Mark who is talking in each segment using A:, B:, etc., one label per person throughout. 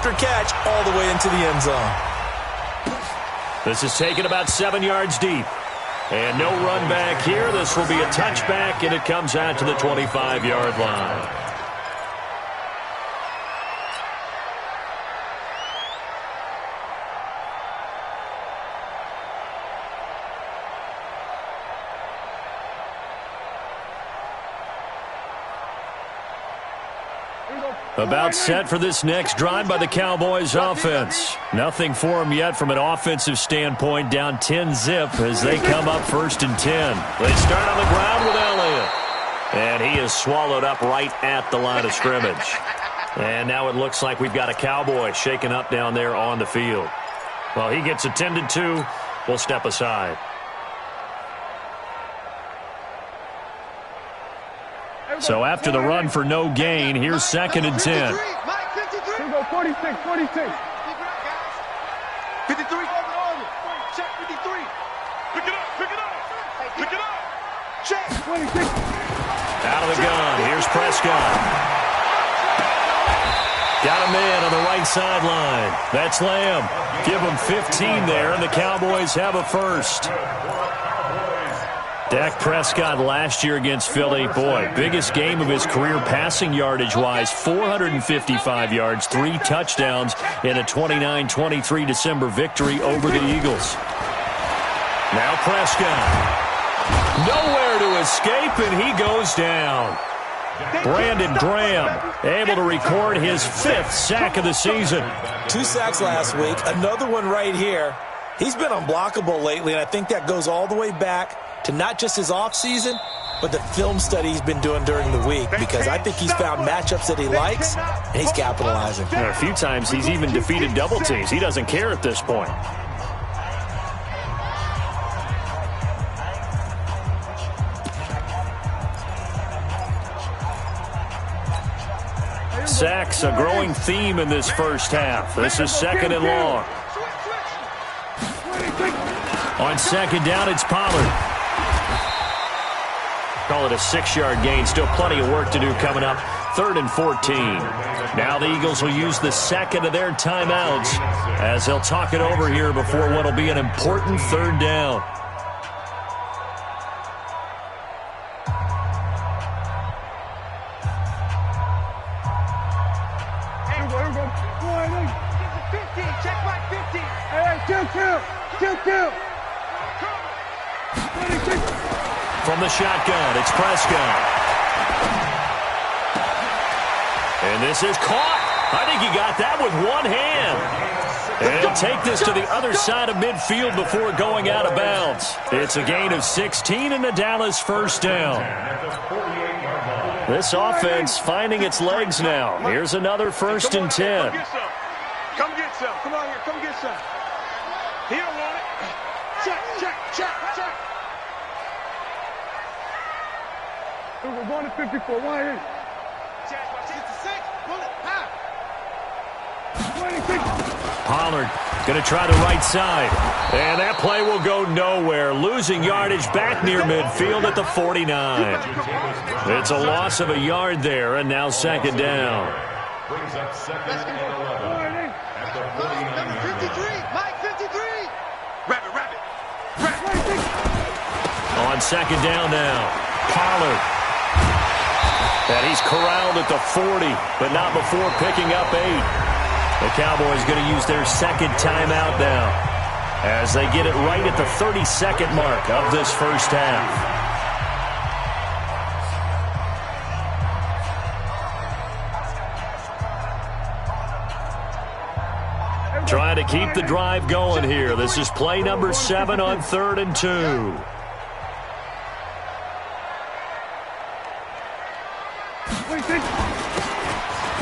A: after catch all the way into the end zone.
B: This is taken about 7 yards deep. And no run back here. This will be a touchback, and it comes out to the 25-yard line. About set for this next drive by the Cowboys offense. Nothing for them yet from an offensive standpoint, down 10-zip as they come up 1st and 10. They start on the ground with Elliott. And he is swallowed up right at the line of scrimmage. And now it looks like we've got a Cowboy shaken up down there on the field. Well, he gets attended to. We'll step aside. So after the run for no gain, here's 2nd and 10.
C: Here we go, 46, 46. 53.
D: Check 53. Pick it up. Check.
C: 26.
B: Out of the gun. Here's Prescott. Got a man on the right sideline. That's Lamb. Give him 15 there, and the Cowboys have a first. Dak Prescott last year against Philly, boy, biggest game of his career passing yardage-wise, 455 yards, 3 touchdowns in a 29-23 December victory over the Eagles. Now Prescott. Nowhere to escape, and he goes down. Brandon Graham able to record his 5th sack of the season.
A: 2 sacks last week, another one right here. He's been unblockable lately, and I think that goes all the way back to not just his offseason, but the film study he's been doing during the week, because I think he's found matchups that he likes, and he's capitalizing.
B: And a few times he's even defeated double teams. He doesn't care at this point. Sacks, a growing theme in this first half. This is 2nd and long. On 2nd down, it's Pollard. Call it a 6-yard gain. Still plenty of work to do coming up. 3rd and 14. Now the Eagles will use the 2nd of their timeouts as they'll talk it over here before what will be an important 3rd down.
C: Here we go.
D: 50. Check back 50.
C: Hey, kill. 26.
B: From the shotgun, it's Prescott. And this is caught. I think he got that with one hand. And take this to the other side of midfield before going out of bounds. It's a gain of 16 and a Dallas 1st down. This offense finding its legs now. Here's another 1st and 10.
D: Come get some. Come on here. Come get some. He don't want it. Check.
C: We're going to 54. 1 in. 26.
B: Pollard going to try the right side. And that play will go nowhere. Losing yardage back near midfield at the 49. It's a loss of a yard there, and now 2nd down.
D: Brings up 2nd and 11. At the 49. Number 53. Mike 53. Rabbit.
B: On 2nd down now. Pollard. And he's corralled at the 40, but not before picking up 8. The Cowboys going to use their 2nd timeout now as they get it right at the 32nd mark of this first half. Trying to keep the drive going here. This is play number 7 on 3rd and 2.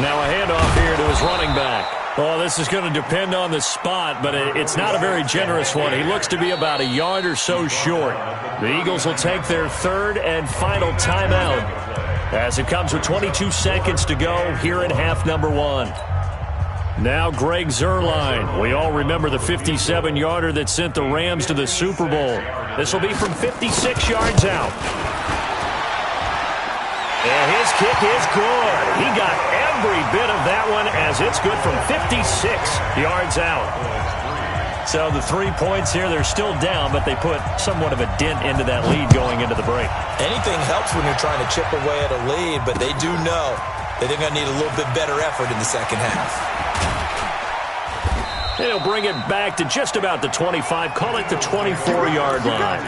B: Now a handoff here to his running back. Oh, this is going to depend on the spot, but it's not a very generous one. He looks to be about a yard or so short. The Eagles will take their 3rd and final timeout as it comes with 22 seconds to go here in half number 1. Now Greg Zuerlein. We all remember the 57-yarder that sent the Rams to the Super Bowl. This will be from 56 yards out. And his kick is good. He got every bit of that one as it's good from 56 out. So the 3 points here, they're still down, but they put somewhat of a dent into that lead going into the break.
A: Anything helps when you're trying to chip away at a lead, but they do know that they're going to need a little bit better effort in the second half.
B: They'll bring it back to just about the 25. Call it the 24-yard line.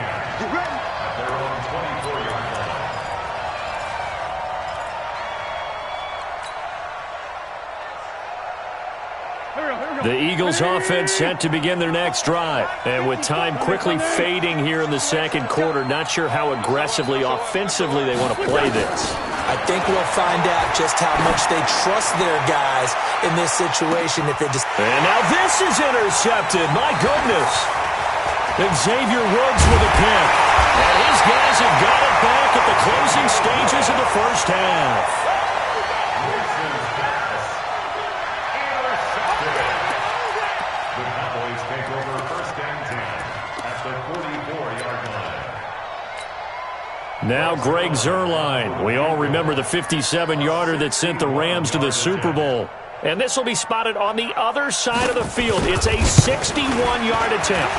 B: The Eagles offense set to begin their next drive. And with time quickly fading here in the second quarter, not sure how aggressively, offensively they want to play this.
A: I think we'll find out just how much they trust their guys in this situation. If they just.
B: And now this is intercepted. My goodness. Xavier Woods with a pick. And his guys have got it back at the closing stages of the first half. Now Greg Zuerlein. We all remember the 57-yarder that sent the Rams to the Super Bowl. And this will be spotted on the other side of the field. It's a 61-yard attempt.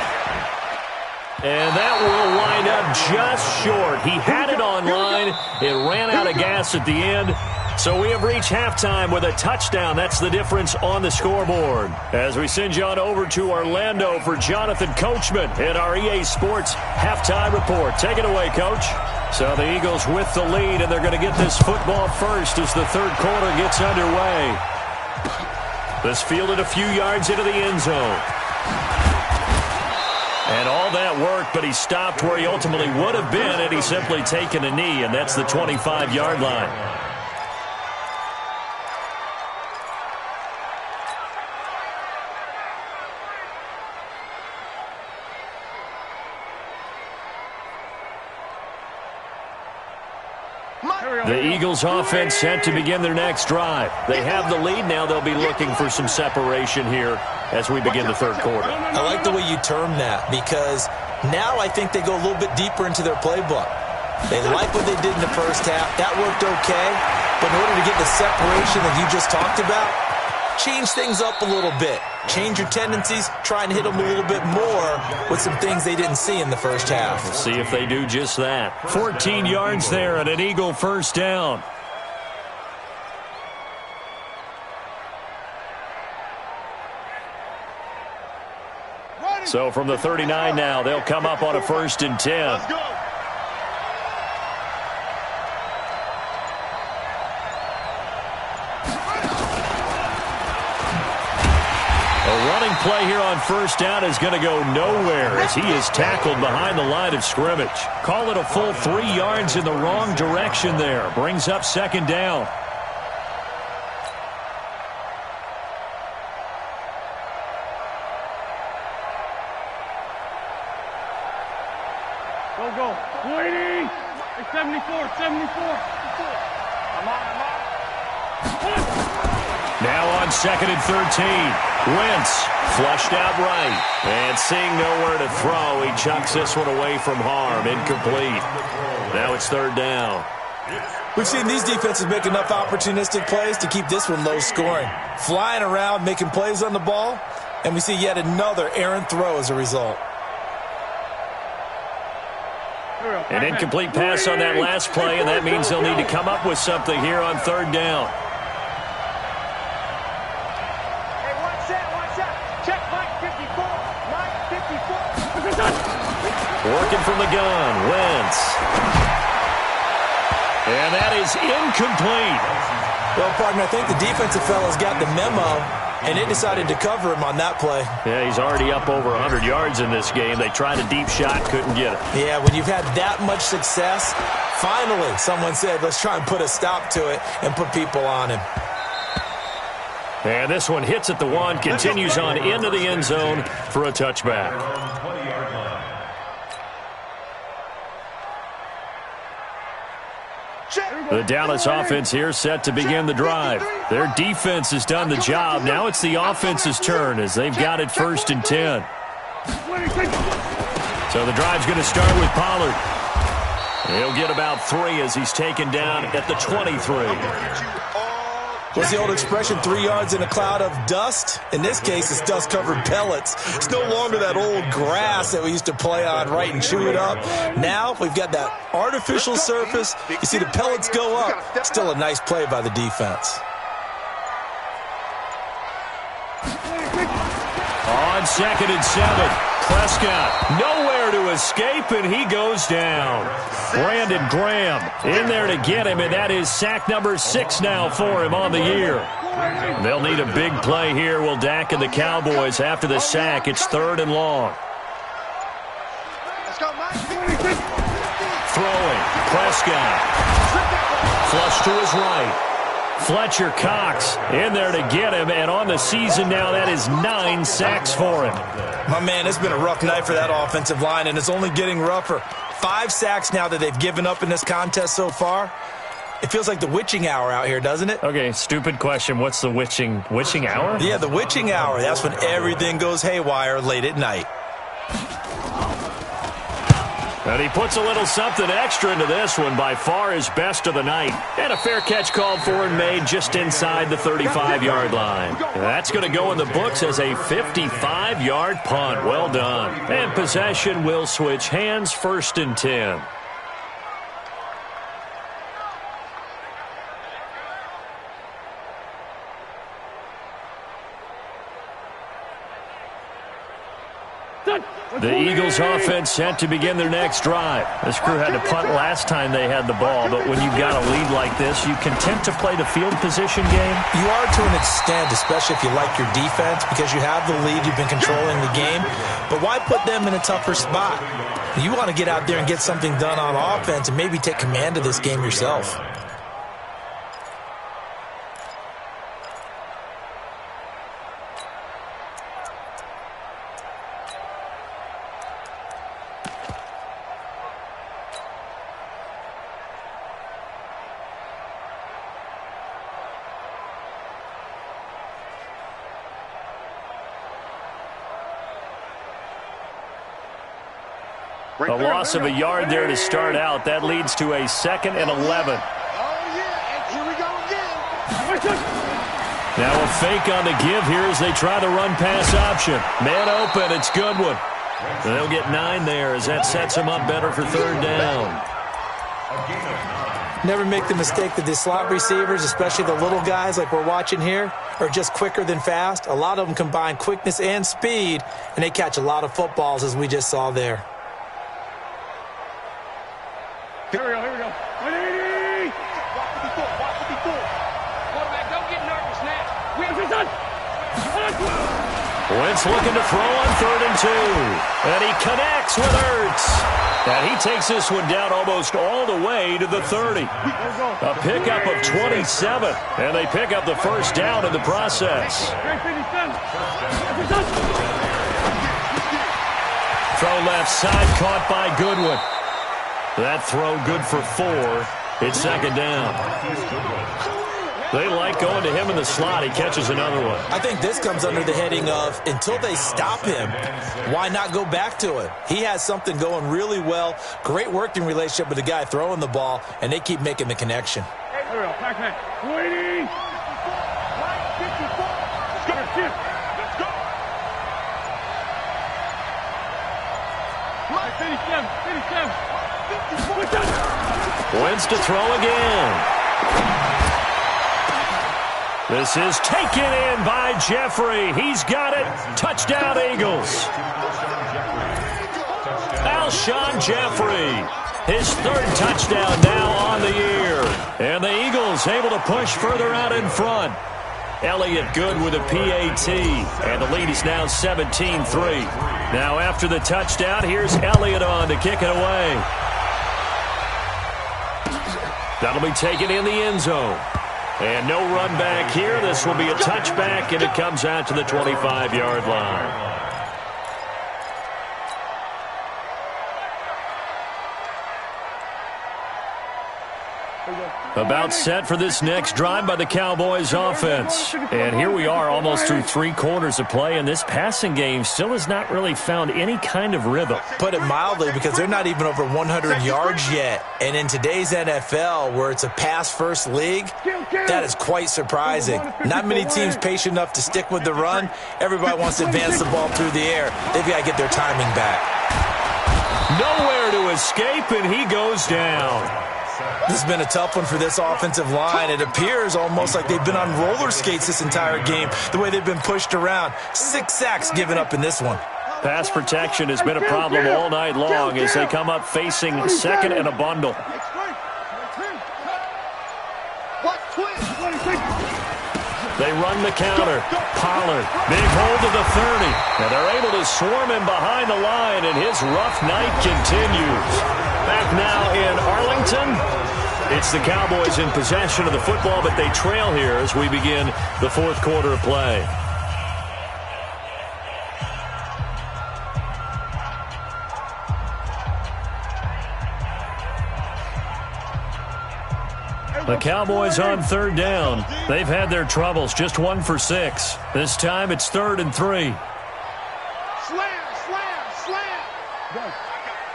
B: And that will line up just short. He had it on line. It ran out of gas at the end. So we have reached halftime with a touchdown. That's the difference on the scoreboard. As we send you on over to Orlando for Jonathan Coachman in our EA Sports halftime report. Take it away, Coach. So the Eagles with the lead, and they're going to get this football first as the third quarter gets underway. This fielded a few yards into the end zone. And all that worked, but he stopped where he ultimately would have been had he simply taken a knee, and that's the 25-yard line. The Eagles offense set to begin their next drive. They have the lead now. They'll be looking for some separation here as we begin the third quarter.
A: I like the way you term that because now I think they go a little bit deeper into their playbook. They like what they did in the first half. That worked okay. But in order to get the separation that you just talked about, change things up a little bit. Change your tendencies. Try and hit them a little bit more with some things they didn't see in the first half.
B: We'll see if they do just that. 14 yards there and an Eagle first down. So from the 39 now, they'll come up on a 1st and 10.
D: Let's go.
B: Running play here on first down is going to go nowhere as he is tackled behind the line of scrimmage. Call it a full 3 yards in the wrong direction there. Brings up second down.
C: Go. 180. 74. I'm on.
B: Now on 2nd and 13. Wentz flushed out right. And seeing nowhere to throw, he chucks this one away from harm. Incomplete. Now it's 3rd down.
A: We've seen these defenses make enough opportunistic plays to keep this one low scoring. Flying around, making plays on the ball, and we see yet another errant throw as a result.
B: An incomplete pass on that last play, and that means they'll need to come up with something here on 3rd down. Working from the gun, Wentz. And that is incomplete.
A: Well, partner, I think the defensive fellas got the memo, and they decided to cover him on that play.
B: Yeah, he's already up over 100 yards in this game. They tried a deep shot, couldn't get it.
A: Yeah, when you've had that much success, finally someone said, let's try and put a stop to it and put people on him.
B: And this one hits at the 1, continues on into the end zone for a touchback. The Dallas offense here set to begin the drive. Their defense has done the job. Now it's the offense's turn as they've got it 1st and 10. So the drive's going to start with Pollard. He'll get about 3 as he's taken down at the 23.
A: What's the old expression, 3 yards in a cloud of dust? In this case, it's dust-covered pellets. It's no longer that old grass that we used to play on, right, and chew it up. Now we've got that artificial surface. You see the pellets go up. Still a nice play by the defense.
B: On 2nd and 7, Prescott nowhere to escape, and he goes down. Brandon Graham in there to get him, and that is sack number 6 now for him on the year. They'll need a big play here, will Dak and the Cowboys. After the sack, it's 3rd and long. Throwing, Prescott. Flush to his right. Fletcher Cox in there to get him, and on the season now, that is 9 sacks for him.
A: My man, it's been a rough night for that offensive line, and it's only getting rougher. 5 sacks now that they've given up in this contest so far. It feels like the witching hour out here, doesn't it?
B: Okay, stupid question. What's the witching hour?
A: Yeah, the witching hour. That's when everything goes haywire late at night.
B: And he puts a little something extra into this one, by far his best of the night. And a fair catch called for and made just inside the 35-yard line. That's going to go in the books as a 55-yard punt. Well done. And possession will switch hands, 1st and 10. The Eagles offense set to begin their next drive. This crew had to punt last time they had the ball, but when you've got a lead like this, you content to play the field position game?
A: You are to an extent, especially if you like your defense, because you have the lead, you've been controlling the game. But why put them in a tougher spot? You want to get out there and get something done on offense and maybe take command of this game yourself.
B: A loss of a yard there to start out. That leads to a 2nd and 11.
D: Oh, yeah, and here we go again.
B: Now a fake on the give here as they try the run-pass option. Man open, it's Goodwin. They'll get 9 there as that sets them up better for 3rd down.
A: Never make the mistake that the slot receivers, especially the little guys like we're watching here, are just quicker than fast. A lot of them combine quickness and speed, and they catch a lot of footballs, as we just saw there.
C: Here we go. Ready? Watch 54. Quarterback, don't get nervous now. We have it done.
B: Wentz looking to throw on 3rd and 2. And he connects with Ertz. And he takes this one down almost all the way to the 30. A pickup of 27. And they pick up the 1st down in the process. Throw left side, caught by Goodwin. That throw good for 4. It's 2nd down. They like going to him in the slot. He catches another one.
A: I think this comes under the heading of, until they stop him, why not go back to it? He has something going really well. Great working relationship with the guy throwing the ball, and they keep making the connection.
C: Here we go. Pac-Man. Waiting. 54. Let's go. 57.
B: Wentz to throw again. This is taken in by Jeffrey. He's got it. Touchdown, Eagles. Alshon Jeffrey, his 3rd touchdown now on the year. And the Eagles able to push further out in front. Elliott good with a PAT. And the lead is now 17-3. Now after the touchdown, here's Elliott on to kick it away. That'll be taken in the end zone. And no run back here. This will be a touchback, and it comes out to the 25-yard line.
C: Here we go.
B: About set for this next drive by the Cowboys offense. And here we are almost through 3 quarters of play, and this passing game still has not really found any kind of rhythm.
A: Put it mildly, because they're not even over 100 yards yet. And in today's NFL, where it's a pass-first league, that is quite surprising. Not many teams patient enough to stick with the run. Everybody wants to advance the ball through the air. They've got to get their timing back.
B: Nowhere to escape, and he goes down.
A: This has been a tough one for this offensive line. It appears almost like they've been on roller skates this entire game, the way they've been pushed around. 6 sacks given up in this one.
B: Pass protection has been a problem all night long as they come up facing second and a bundle. They run the counter. Pollard, big hold of the 30. And they're able to swarm him behind the line, and his rough night continues. Back now in Arlington. It's the Cowboys in possession of the football, but they trail here as we begin the 4th quarter of play. The Cowboys on 3rd down. They've had their troubles, just 1 for 6. This time it's 3rd and 3.
D: Slam, slam, slam.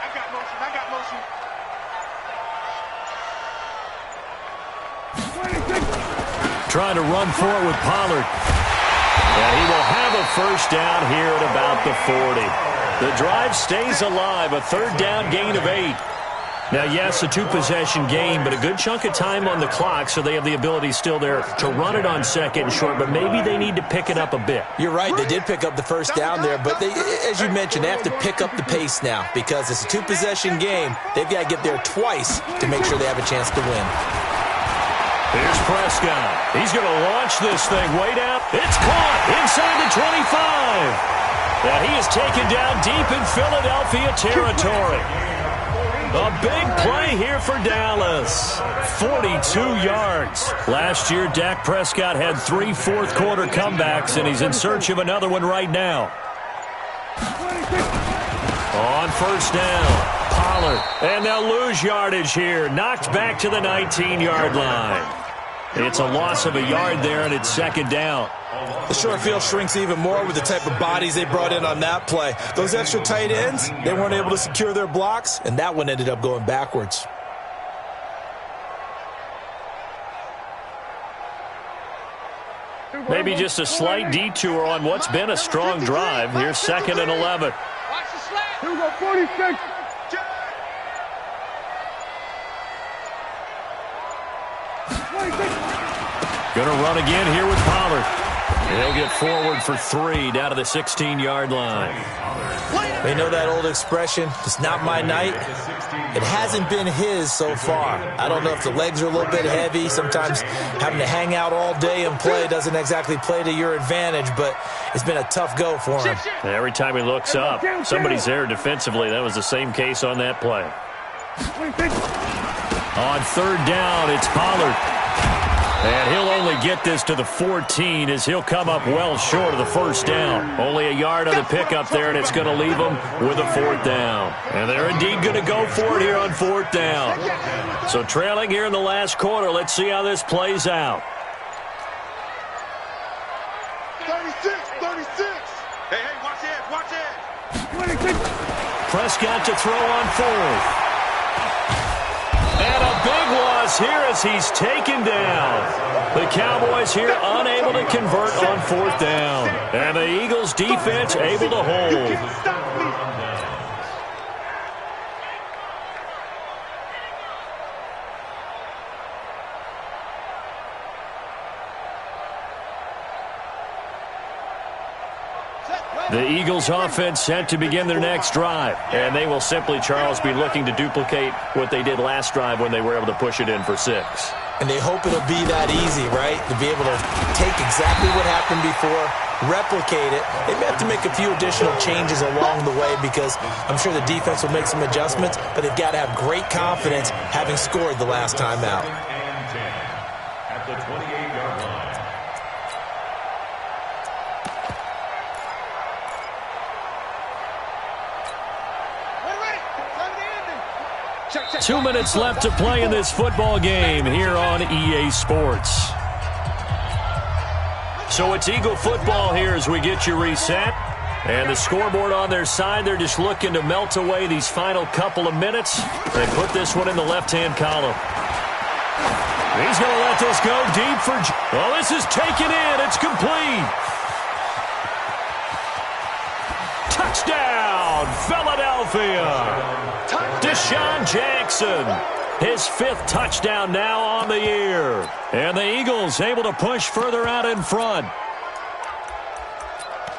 D: I got motion.
B: Trying to run for it with Pollard. And he will have a first down here at about the 40. The drive stays alive, a 3rd down gain of 8. Now, yes, a 2-possession game, but a good chunk of time on the clock, so they have the ability still there to run it on 2nd and short, but maybe they need to pick it up a bit.
A: You're right. They did pick up the first down there, but they, as you mentioned, they have to pick up the pace now because it's a 2-possession game. They've got to get there twice to make sure they have a chance to win.
B: Here's Prescott. He's going to launch this thing way down. It's caught inside the 25. Now he is taken down deep in Philadelphia territory. A big play here for Dallas. 42 yards. Last year, Dak Prescott had 3 fourth-quarter comebacks, and he's in search of another one right now. On 1st down, Pollard. And they'll lose yardage here. Knocked back to the 19-yard line. It's a loss of a yard there, and it's 2nd down.
A: The short field shrinks even more with the type of bodies they brought in on that play. Those extra tight ends, they weren't able to secure their blocks, and that one ended up going backwards.
B: Maybe just a slight detour on what's been a strong drive. Here's 2nd and 11.
C: Watch the slant.
D: Here we go, 46.
B: Going to run again here with Pollard. He'll get forward for 3 down to the 16-yard line.
A: They know that old expression, it's not my night. It hasn't been his so far. I don't know if the legs are a little bit heavy. Sometimes having to hang out all day and play doesn't exactly play to your advantage, but it's been a tough go for him.
B: Every time he looks up, somebody's there defensively. That was the same case on that play. On 3rd down, it's Pollard. And he'll only get this to the 14 as he'll come up well short of the 1st down. Only a yard on the pickup there, and it's going to leave him with a 4th down. And they're indeed going to go for it here on 4th down. So trailing here in the last quarter, let's see how this plays out.
D: 36. Hey, watch it.
B: Prescott to throw on 4th. And a big loss here as he's taken down. The Cowboys here unable to convert on 4th down. And the Eagles defense able to hold. The Eagles offense set to begin their next drive. And they will simply, Charles, be looking to duplicate what they did last drive when they were able to push it in for 6.
A: And they hope it'll be that easy, right? To be able to take exactly what happened before, replicate it. They may have to make a few additional changes along the way because I'm sure the defense will make some adjustments, but they've got to have great confidence having scored the last time out.
E: At the 28-yard line.
B: 2 minutes left to play in this football game here on EA Sports. So it's Eagle football here as we get you reset. And the scoreboard on their side, they're just looking to melt away these final couple of minutes. They put this one in the left-hand column. He's going to let this go deep for... Oh, this is taken in. It's complete. Touchdown, Philadelphia. Deshaun Jackson, his 5th touchdown now on the year. And the Eagles able to push further out in front.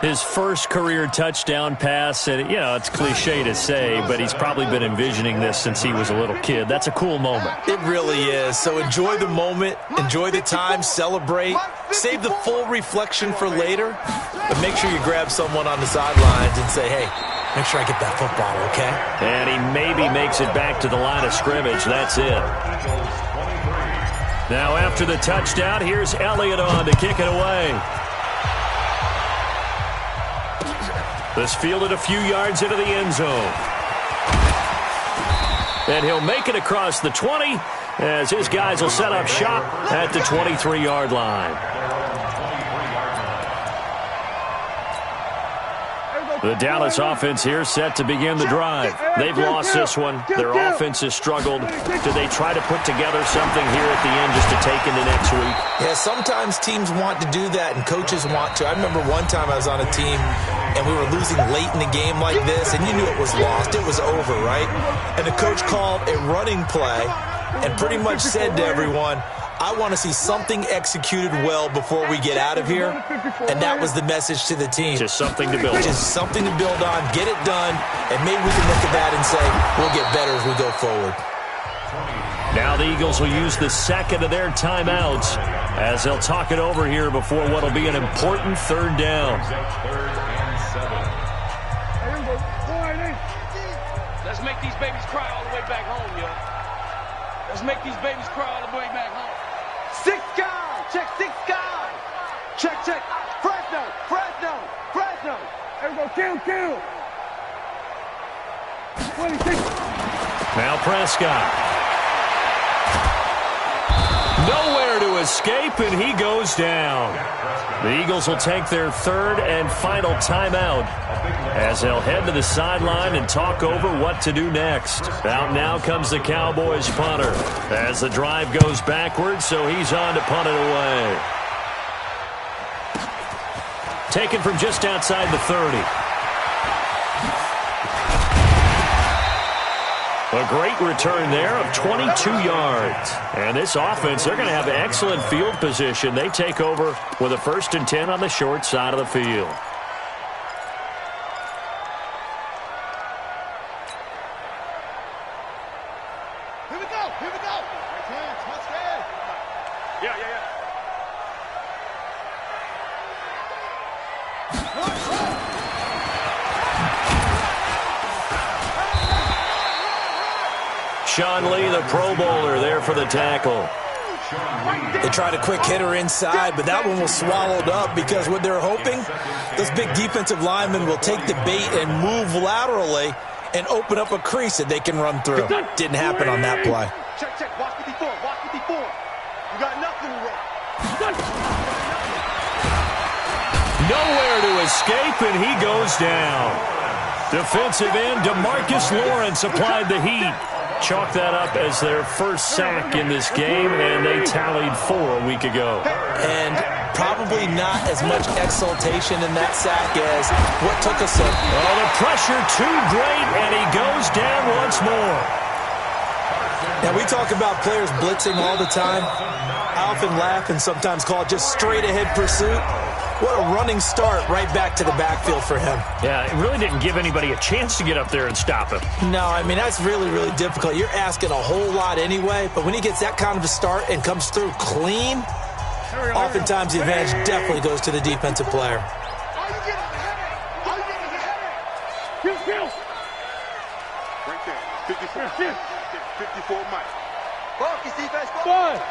B: His first career touchdown pass, and you know, it's cliche to say, but he's probably been envisioning this since he was a little kid. That's a cool moment.
A: It really is. So enjoy the moment, enjoy the time, celebrate, save the full reflection for later, but make sure you grab someone on the sidelines and say, hey, make sure I get that football, okay?
B: And he maybe makes it back to the line of scrimmage. That's it. Now after the touchdown, here's Elliott on to kick it away. This fielded a few yards into the end zone. And he'll make it across the 20 as his guys will set up shop at the 23-yard line. The Dallas offense here set to begin the drive. They've lost this one. Their offense has struggled. Do they try to put together something here at the end just to take into next week?
A: Yeah, sometimes teams want to do that and coaches want to. I remember one time I was on a team and we were losing late in the game like this, and you knew it was lost. It was over, right? And the coach called a running play and pretty much said to everyone, I want to see something executed well before we get out of here. And that was the message to the team.
B: Just something to build on.
A: Just something to build on, get it done, and maybe we can look at that and say, we'll get better as we go forward.
B: Now the Eagles will use the second of their timeouts as they'll talk it over here before what will be an important 3rd down.
C: Let's make these babies cry all the way back home, yo. Let's make these babies cry all the way back home.
D: 6 guys. Check 6 guys. Check. Fresno.
C: There we go. Kill. 26.
B: Now Prescott. Nowhere to escape, and he goes down. The Eagles will take their 3rd and final timeout as they'll head to the sideline and talk over what to do next. Out now comes the Cowboys punter as the drive goes backwards, so he's on to punt it away. Taken from just outside the 30. A great return there of 22 yards. And this offense, they're going to have excellent field position. They take over with a 1st and 10 on the short side of the field.
D: Here we go.
C: Yeah.
B: Sean Lee, the Pro Bowler, there for the tackle.
A: They tried a quick hitter inside, but that one was swallowed up because what they're hoping, those big defensive linemen will take the bait and move laterally and open up a crease that they can run through. Didn't happen on that play.
D: Check. Watch 54. You got nothing to run.
B: Nowhere to escape, and he goes down. Defensive end DeMarcus Lawrence applied the heat. Chalk that up as their first sack in this game, and they tallied 4 a week ago.
A: And probably not as much exultation in that sack as what took us a...
B: Oh, the pressure too great, and he goes down once more.
A: Now, we talk about players blitzing all the time. I often laugh and sometimes call it just straight-ahead pursuit. What a running start right back to the backfield for him.
B: Yeah, it really didn't give anybody a chance to get up there and stop him.
A: No, I mean, that's really, really difficult. You're asking a whole lot anyway, but when he gets that kind of a start and comes through clean, oftentimes the advantage definitely goes to the defensive player.
C: Kill.
D: Right there. 54 Mike.
C: Focus, defense. Bud.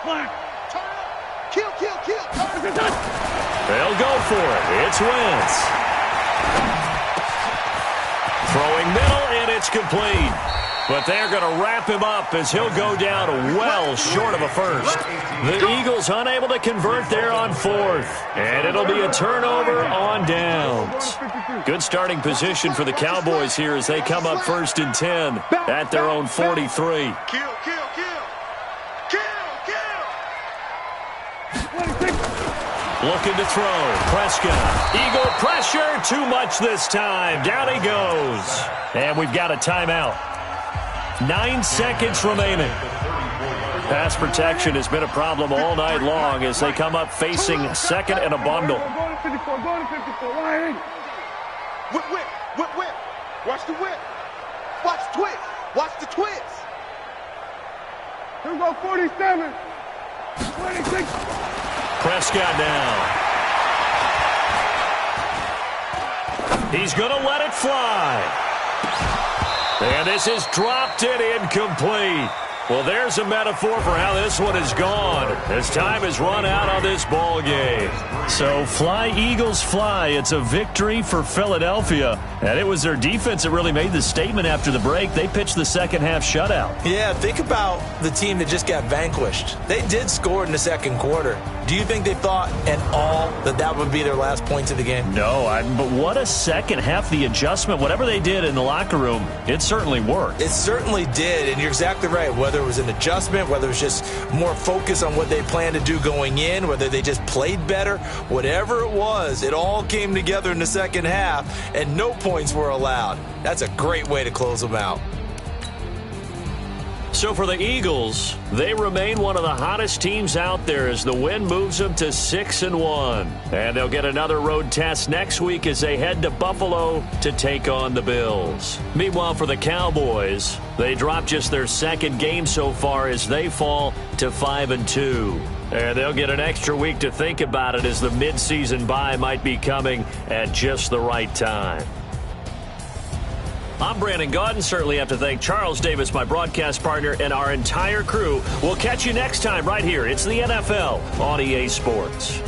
C: Flank.
D: Kill.
B: They'll go for it. It's Wentz. Throwing middle, and it's complete. But they're going to wrap him up as he'll go down well short of a first. The Eagles unable to convert there on fourth. And it'll be a turnover on downs. Good starting position for the Cowboys here as they come up 1st and 10 at their own 43.
D: Kill, kill, kill. Kill, kill.
B: Looking to throw. Prescott. Eagle pressure. Too much this time. Down he goes. And we've got a timeout. 9 seconds remaining. Pass protection has been a problem all night long as they come up facing second and a bundle.
C: Go to 54. Go to 54. Why?
D: Whip, whip, whip, whip. Watch the whip. Watch the twist. Watch the twist.
C: Here we go, 47. 26.
B: Prescott now. He's going to let it fly. And this is dropped and incomplete. Well, there's a metaphor for how this one is gone as time has run out on this ball game. So fly, Eagles, fly. It's a victory for Philadelphia. And it was their defense that really made the statement after the break. They pitched the second half shutout.
A: Yeah, think about the team that just got vanquished. They did score in the second quarter. Do you think they thought at all that that would be their last points of the game?
B: No, but what a second half. The adjustment, whatever they did in the locker room, it certainly worked.
A: It certainly did, and you're exactly right. Whether it was an adjustment, whether it was just more focus on what they planned to do going in, whether they just played better, whatever it was, it all came together in the second half, and no points were allowed. That's a great way to close them out.
B: So for the Eagles, they remain one of the hottest teams out there as the win moves them to 6-1. And they'll get another road test next week as they head to Buffalo to take on the Bills. Meanwhile, for the Cowboys, they drop just their second game so far as they fall to 5-2. And they'll get an extra week to think about it as the midseason bye might be coming at just the right time. I'm Brandon Gaudin. Certainly have to thank Charles Davis, my broadcast partner, and our entire crew. We'll catch you next time right here. It's the NFL on EA Sports.